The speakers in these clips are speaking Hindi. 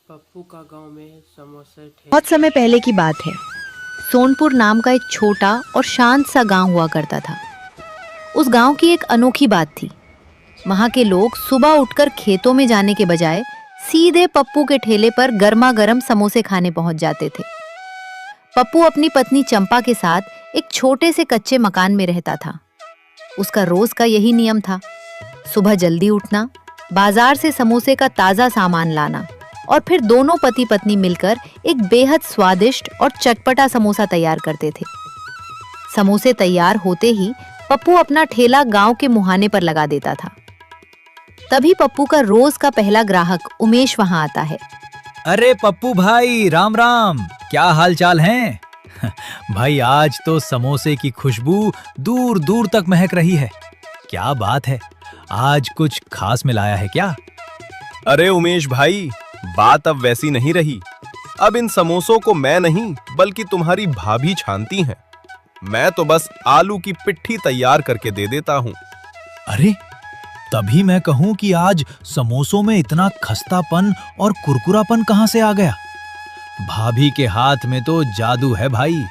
पप्पू का गांव में समोसे ठेले। बहुत समय पहले की बात है। सोनपुर नाम का एक छोटा और शांत सा गांव हुआ करता था। उस गांव की एक अनोखी बात थी। वहां के लोग सुबह उठकर खेतों में जाने के बजाय सीधे पप्पू के ठेले पर गर्मा गर्म समोसे खाने पहुंच जाते थे। पप्पू अपनी पत्नी चंपा के साथ एक छोटे से कच्चे मकान में रहता था। उसका रोज का यही नियम था, सुबह जल्दी उठना, बाजार से समोसे का ताजा सामान लाना और फिर दोनों पति पत्नी मिलकर एक बेहद स्वादिष्ट और चटपटा समोसा तैयार करते थे। समोसे तैयार होते ही पप्पू अपना ठेला गांव के मुहाने पर लगा देता था। तभी पप्पू का रोज का पहला ग्राहक उमेश वहां आता है। अरे पप्पू भाई, राम राम, क्या हाल चाल हैं? भाई आज तो समोसे की खुशबू दूर दूर तक महक रही है। क्या बात है, आज कुछ खास मिलाया है क्या? अरे उमेश भाई, बात अब वैसी नहीं रही। अब इन समोसों को मैं नहीं बल्कि तुम्हारी भाभी छानती हैं। मैं तो बस आलू की पिट्ठी तैयार करके दे देता हूँ। अरे तभी मैं कहूँ कि आज समोसों में इतना खस्तापन और कुरकुरापन कहाँ से आ गया। भाभी के हाथ में तो जादू है भाई।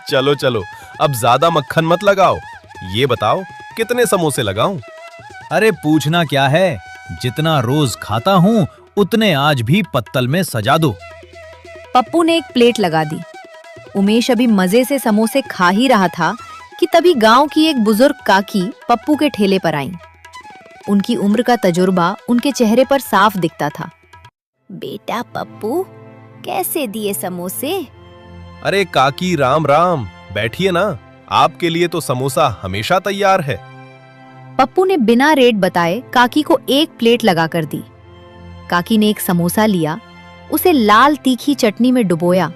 चलो चलो, अब ज्यादा मक्खन मत लगाओ। ये बताओ कितने समोसे लगाऊं? अरे पूछना क्या है, जितना रोज खाता हूँ उतने आज भी पत्तल में सजा दो। पप्पू ने एक प्लेट लगा दी। उमेश अभी मजे से समोसे खा ही रहा था कि तभी गांव की एक बुजुर्ग काकी पप्पू के ठेले पर आईं। उनकी उम्र का तजुर्बा उनके चेहरे पर साफ दिखता था। बेटा पप्पू, कैसे दिए समोसे? अरे काकी, राम राम, बैठिए ना। आपके लिए तो समोसा हमेशा तैयार है। पप्पू ने बिना रेट बताए काकी को एक प्लेट लगाकर दी। काकी ने एक समोसा लिया, उसे लाल तीखी चटनी में डुबोया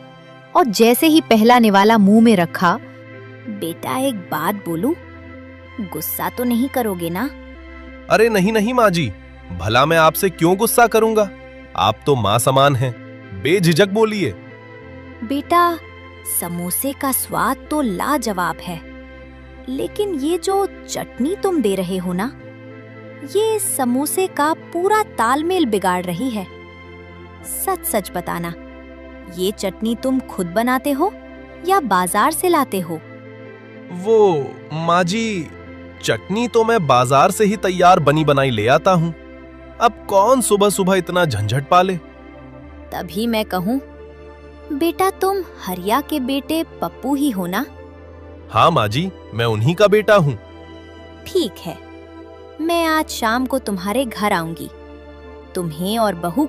और जैसे ही पहला निवाला मुंह में रखा, बेटा एक बात बोलूं, गुस्सा तो नहीं करोगे ना? अरे नहीं नहीं माँ जी, भला मैं आपसे क्यों गुस्सा करूंगा? आप तो माँ समान हैं, बेझिझक बोलिए। बेटा समोसे का स्वाद तो लाजवाब है, लेकिन ये जो चटनी तुम दे रहे हो ना, ये समोसे का पूरा तालमेल बिगाड़ रही है। सच सच बताना, ये चटनी तुम खुद बनाते हो या बाजार से लाते हो? वो माँ जी, चटनी तो मैं बाजार से ही तैयार बनी बनाई ले आता हूँ। अब कौन सुबह सुबह इतना झंझट पाले। तभी मैं कहूँ, बेटा तुम हरिया के बेटे पप्पू ही हो ना? हाँ माँ जी, मैं उन्हीं का बेटा हूँ। ठीक है, मैं आज शाम को तुम्हारे घर आऊंगी। तुम्हें और बहू